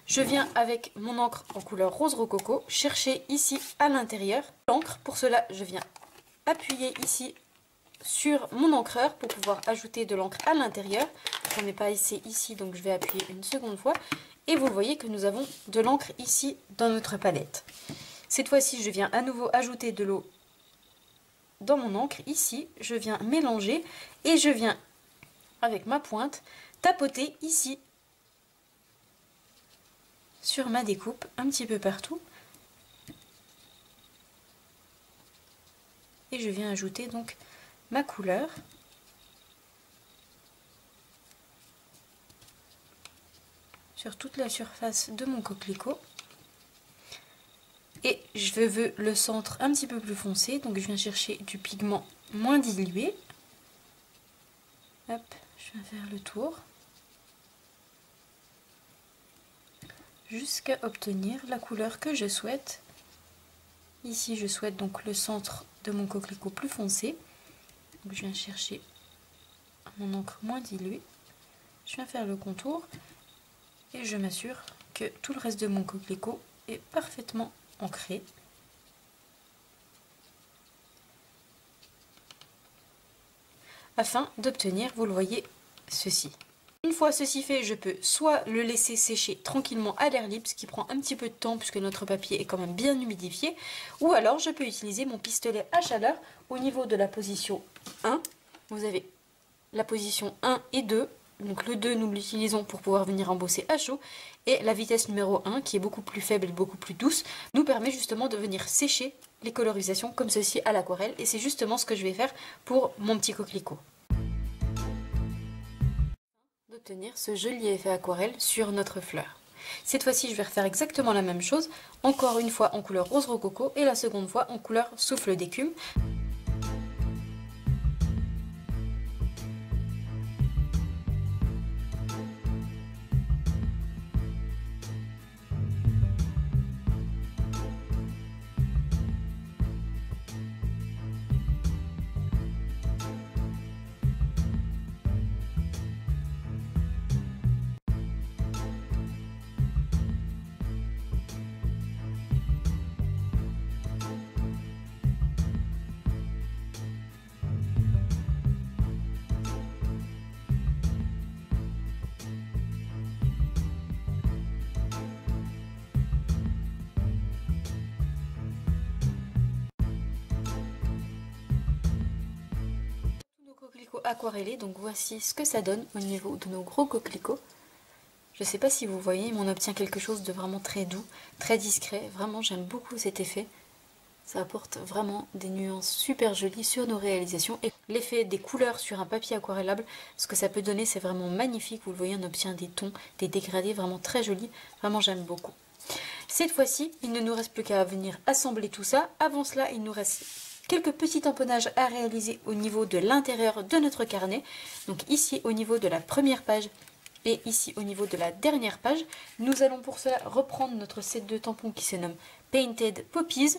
je viens avec mon encre en couleur rose rococo chercher ici à l'intérieur l'encre. Pour cela, je viens appuyer ici sur mon encreur pour pouvoir ajouter de l'encre à l'intérieur. J'en ai pas assez ici, donc je vais appuyer une seconde fois. Et vous voyez que nous avons de l'encre ici dans notre palette. Cette fois-ci, je viens à nouveau ajouter de l'eau dans mon encre. Ici, je viens mélanger et je viens, avec ma pointe, tapoter ici sur ma découpe, un petit peu partout. Et je viens ajouter donc ma couleur. Sur toute la surface de mon coquelicot. Et je veux le centre un petit peu plus foncé, donc je viens chercher du pigment moins dilué. Hop, je viens faire le tour. Jusqu'à obtenir la couleur que je souhaite. Ici, je souhaite donc le centre de mon coquelicot plus foncé. Donc je viens chercher mon encre moins diluée. Je viens faire le contour. Et je m'assure que tout le reste de mon coquelicot est parfaitement ancré. Afin d'obtenir, vous le voyez, ceci. Une fois ceci fait, je peux soit le laisser sécher tranquillement à l'air libre, ce qui prend un petit peu de temps puisque notre papier est quand même bien humidifié, ou alors je peux utiliser mon pistolet à chaleur au niveau de la position 1. Vous avez la position 1 et 2. Donc le 2, nous l'utilisons pour pouvoir venir embosser à chaud. Et la vitesse numéro 1, qui est beaucoup plus faible et beaucoup plus douce, nous permet justement de venir sécher les colorisations comme ceci à l'aquarelle. Et c'est justement ce que je vais faire pour mon petit coquelicot. D'obtenir ce joli effet aquarelle sur notre fleur. Cette fois-ci, je vais refaire exactement la même chose, encore une fois en couleur rose rococo et la seconde fois en couleur souffle d'écume. Aquarellé, donc voici ce que ça donne au niveau de nos gros coquelicots. Je ne sais pas si vous voyez, mais on obtient quelque chose de vraiment très doux, très discret. Vraiment, j'aime beaucoup cet effet. Ça apporte vraiment des nuances super jolies sur nos réalisations. Et l'effet des couleurs sur un papier aquarellable, ce que ça peut donner, c'est vraiment magnifique. Vous le voyez, on obtient des tons, des dégradés vraiment très jolis. Vraiment, j'aime beaucoup. Cette fois-ci, il ne nous reste plus qu'à venir assembler tout ça. Avant cela, il nous reste quelques petits tamponnages à réaliser au niveau de l'intérieur de notre carnet. Donc ici au niveau de la première page et ici au niveau de la dernière page. Nous allons pour cela reprendre notre set de tampons qui se nomme Painted Poppies.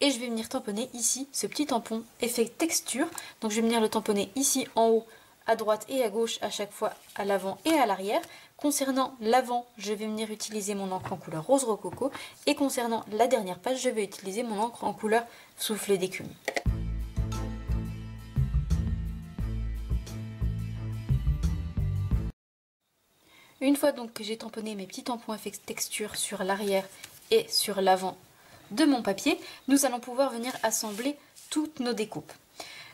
Et je vais venir tamponner ici ce petit tampon effet texture. Donc je vais venir le tamponner ici en haut, à droite et à gauche à chaque fois à l'avant et à l'arrière. Concernant l'avant, je vais venir utiliser mon encre en couleur rose rococo. Et concernant la dernière page, je vais utiliser mon encre en couleur souffle d'écume. Une fois donc que j'ai tamponné mes petits tampons à texture sur l'arrière et sur l'avant de mon papier, nous allons pouvoir venir assembler toutes nos découpes.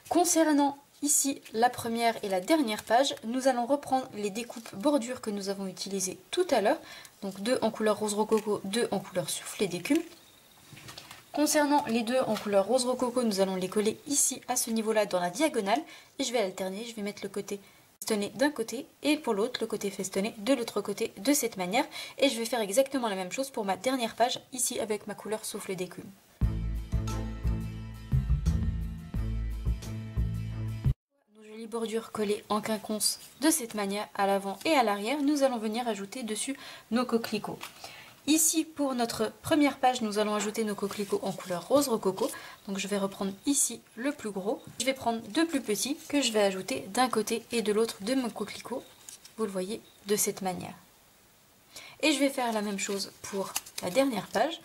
Concernant ici la première et la dernière page, nous allons reprendre les découpes bordures que nous avons utilisées tout à l'heure. Donc 2 en couleur rose rococo, 2 en couleur soufflé d'écume. Concernant les deux en couleur rose rococo, nous allons les coller ici à ce niveau-là dans la diagonale et je vais alterner, je vais mettre le côté festonné d'un côté et pour l'autre le côté festonné de l'autre côté de cette manière et je vais faire exactement la même chose pour ma dernière page ici avec ma couleur souffle d'écume. Nos jolies bordures collées en quinconce de cette manière à l'avant et à l'arrière, nous allons venir ajouter dessus nos coquelicots. Ici, pour notre première page, nous allons ajouter nos coquelicots en couleur rose rococo. Donc je vais reprendre ici le plus gros. Je vais prendre deux plus petits que je vais ajouter d'un côté et de l'autre de mon coquelicot. Vous le voyez de cette manière. Et je vais faire la même chose pour la dernière page.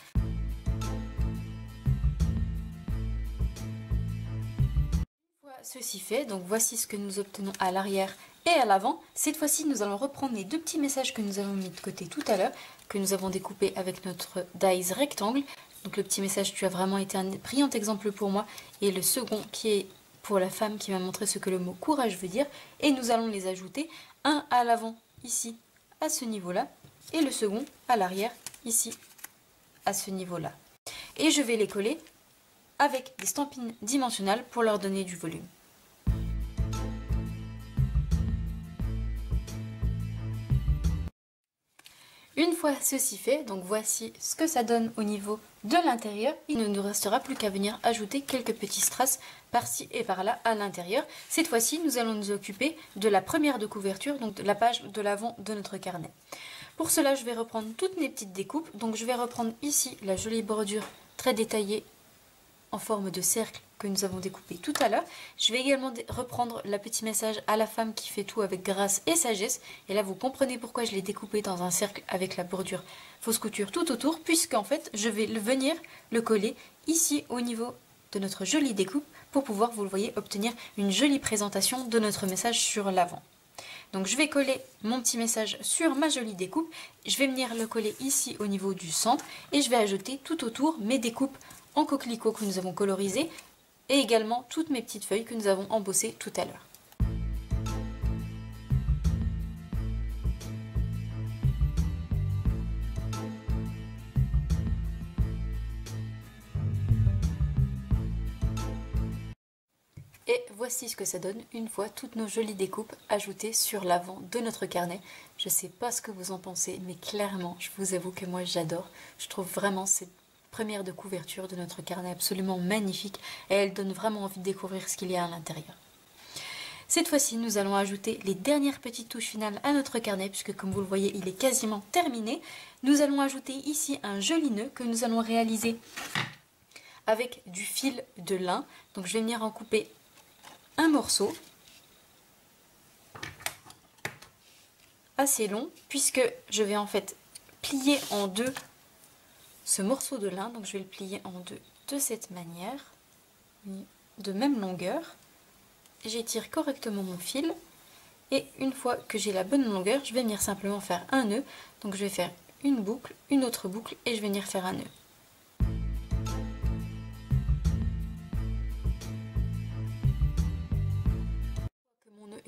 Ceci fait, donc voici ce que nous obtenons à l'arrière et à l'avant. Cette fois-ci, nous allons reprendre les deux petits messages que nous avons mis de côté tout à l'heure, que nous avons découpés avec notre dies rectangle. Donc le petit message, tu as vraiment été un brillant exemple pour moi. Et le second qui est pour la femme qui m'a montré ce que le mot courage veut dire. Et nous allons les ajouter, un à l'avant ici à ce niveau-là et le second à l'arrière ici à ce niveau-là. Et je vais les coller avec des stampines dimensionnelles pour leur donner du volume. Une fois ceci fait, donc voici ce que ça donne au niveau de l'intérieur. Il ne nous restera plus qu'à venir ajouter quelques petits strass par-ci et par-là à l'intérieur. Cette fois-ci, nous allons nous occuper de la première de couverture, donc de la page de l'avant de notre carnet. Pour cela, je vais reprendre toutes mes petites découpes. Donc je vais reprendre ici la jolie bordure très détaillée en forme de cercle que nous avons découpé tout à l'heure. Je vais également reprendre le petit message à la femme qui fait tout avec grâce et sagesse. Et là, vous comprenez pourquoi je l'ai découpé dans un cercle avec la bordure fausse couture tout autour, puisqu'en fait, je vais venir le coller ici au niveau de notre jolie découpe pour pouvoir, vous le voyez, obtenir une jolie présentation de notre message sur l'avant. Donc je vais coller mon petit message sur ma jolie découpe. Je vais venir le coller ici au niveau du centre et je vais ajouter tout autour mes découpes en coquelicot que nous avons colorisé et également toutes mes petites feuilles que nous avons embossées tout à l'heure. Et voici ce que ça donne une fois toutes nos jolies découpes ajoutées sur l'avant de notre carnet. Je ne sais pas ce que vous en pensez, mais clairement, je vous avoue que moi j'adore. Je trouve vraiment cette première de couverture de notre carnet absolument magnifique et elle donne vraiment envie de découvrir ce qu'il y a à l'intérieur. Cette fois-ci, nous allons ajouter les dernières petites touches finales à notre carnet puisque comme vous le voyez, il est quasiment terminé. Nous allons ajouter ici un joli nœud que nous allons réaliser avec du fil de lin. Donc je vais venir en couper un morceau assez long puisque je vais en fait plier en deux ce morceau de lin. Donc je vais le plier en deux de cette manière, de même longueur. J'étire correctement mon fil et une fois que j'ai la bonne longueur, je vais venir simplement faire un nœud. Donc je vais faire une boucle, une autre boucle et je vais venir faire un nœud.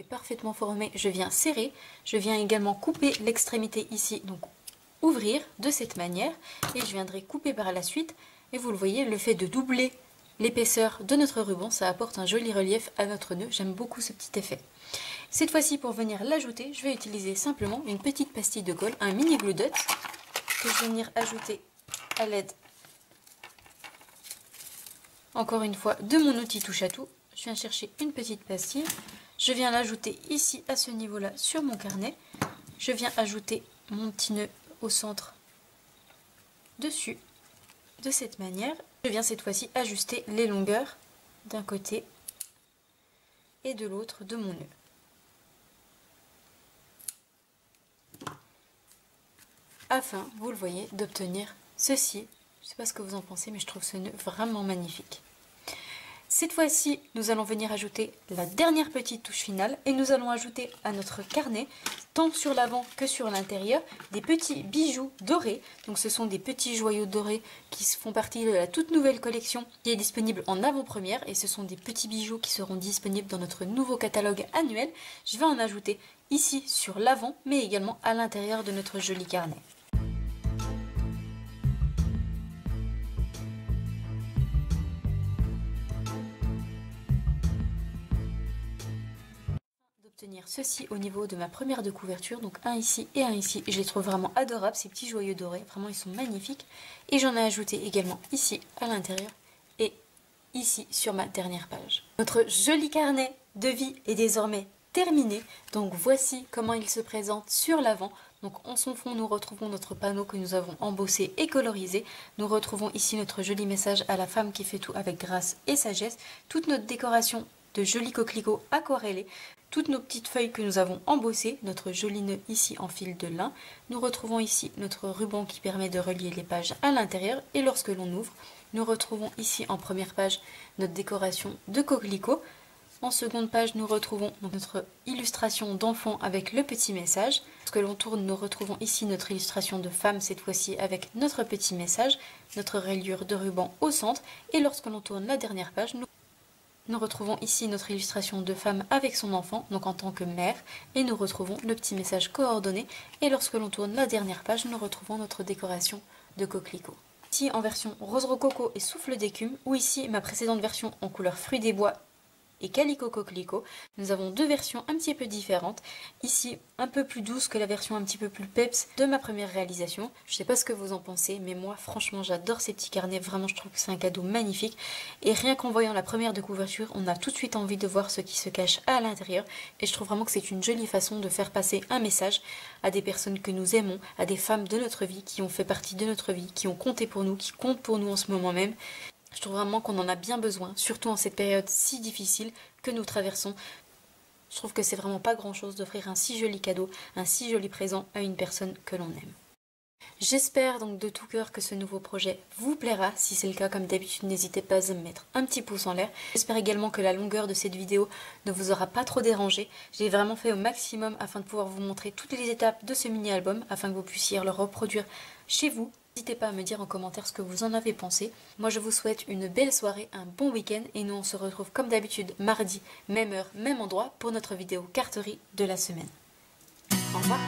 Parfaitement formé, je viens serrer, je viens également couper l'extrémité ici, donc ouvrir de cette manière et je viendrai couper par la suite et vous le voyez, le fait de doubler l'épaisseur de notre ruban, ça apporte un joli relief à notre nœud, j'aime beaucoup ce petit effet. Cette fois-ci pour venir l'ajouter, je vais utiliser simplement une petite pastille de colle, un mini glue dot que je vais venir ajouter à l'aide encore une fois de mon outil touche à tout. Je viens chercher une petite pastille. Je viens l'ajouter ici à ce niveau-là sur mon carnet. Je viens ajouter mon petit nœud au centre dessus de cette manière. Je viens cette fois-ci ajuster les longueurs d'un côté et de l'autre de mon nœud. Afin, vous le voyez, d'obtenir ceci. Je ne sais pas ce que vous en pensez, mais je trouve ce nœud vraiment magnifique. Cette fois-ci, nous allons venir ajouter la dernière petite touche finale et nous allons ajouter à notre carnet, tant sur l'avant que sur l'intérieur, des petits bijoux dorés. Donc ce sont des petits joyaux dorés qui font partie de la toute nouvelle collection qui est disponible en avant-première et ce sont des petits bijoux qui seront disponibles dans notre nouveau catalogue annuel. Je vais en ajouter ici sur l'avant mais également à l'intérieur de notre joli carnet. tenir ceci au niveau de ma première de couverture, donc un ici et un ici. Je les trouve vraiment adorables, ces petits joyaux dorés, vraiment ils sont magnifiques. Et j'en ai ajouté également ici à l'intérieur et ici sur ma dernière page. Notre joli carnet de vie est désormais terminé, donc voici comment il se présente sur l'avant. Donc en son fond nous retrouvons notre panneau que nous avons embossé et colorisé. Nous retrouvons ici notre joli message à la femme qui fait tout avec grâce et sagesse. Toute notre décoration de jolis coquelicots aquarellés. Toutes nos petites feuilles que nous avons embossées. Notre joli nœud ici en fil de lin. Nous retrouvons ici notre ruban qui permet de relier les pages à l'intérieur. Et lorsque l'on ouvre, nous retrouvons ici en première page notre décoration de coquelicots. En seconde page, nous retrouvons notre illustration d'enfant avec le petit message. Lorsque l'on tourne, nous retrouvons ici notre illustration de femme, cette fois-ci avec notre petit message, notre rayure de ruban au centre. Et lorsque l'on tourne la dernière page, nous retrouvons ici notre illustration de femme avec son enfant, donc en tant que mère. Et nous retrouvons le petit message coordonné. Et lorsque l'on tourne la dernière page, nous retrouvons notre décoration de coquelicot. Ici en version rose rococo et souffle d'écume, ou ici ma précédente version en couleur fruits des bois et Calico Coquelicot. Nous avons deux versions un petit peu différentes. Ici, un peu plus douce que la version un petit peu plus peps de ma première réalisation. Je sais pas ce que vous en pensez, mais moi, franchement, j'adore ces petits carnets. Vraiment, je trouve que c'est un cadeau magnifique. Et rien qu'en voyant la première de couverture, on a tout de suite envie de voir ce qui se cache à l'intérieur. Et je trouve vraiment que c'est une jolie façon de faire passer un message à des personnes que nous aimons, à des femmes de notre vie, qui ont fait partie de notre vie, qui ont compté pour nous, qui comptent pour nous en ce moment même. Je trouve vraiment qu'on en a bien besoin, surtout en cette période si difficile que nous traversons. Je trouve que c'est vraiment pas grand chose d'offrir un si joli cadeau, un si joli présent à une personne que l'on aime. J'espère donc de tout cœur que ce nouveau projet vous plaira. Si c'est le cas, comme d'habitude, n'hésitez pas à me mettre un petit pouce en l'air. J'espère également que la longueur de cette vidéo ne vous aura pas trop dérangé. J'ai vraiment fait au maximum afin de pouvoir vous montrer toutes les étapes de ce mini-album, afin que vous puissiez le reproduire chez vous. N'hésitez pas à me dire en commentaire ce que vous en avez pensé. Moi je vous souhaite une belle soirée, un bon week-end et nous on se retrouve comme d'habitude mardi, même heure, même endroit pour notre vidéo carterie de la semaine. Au revoir.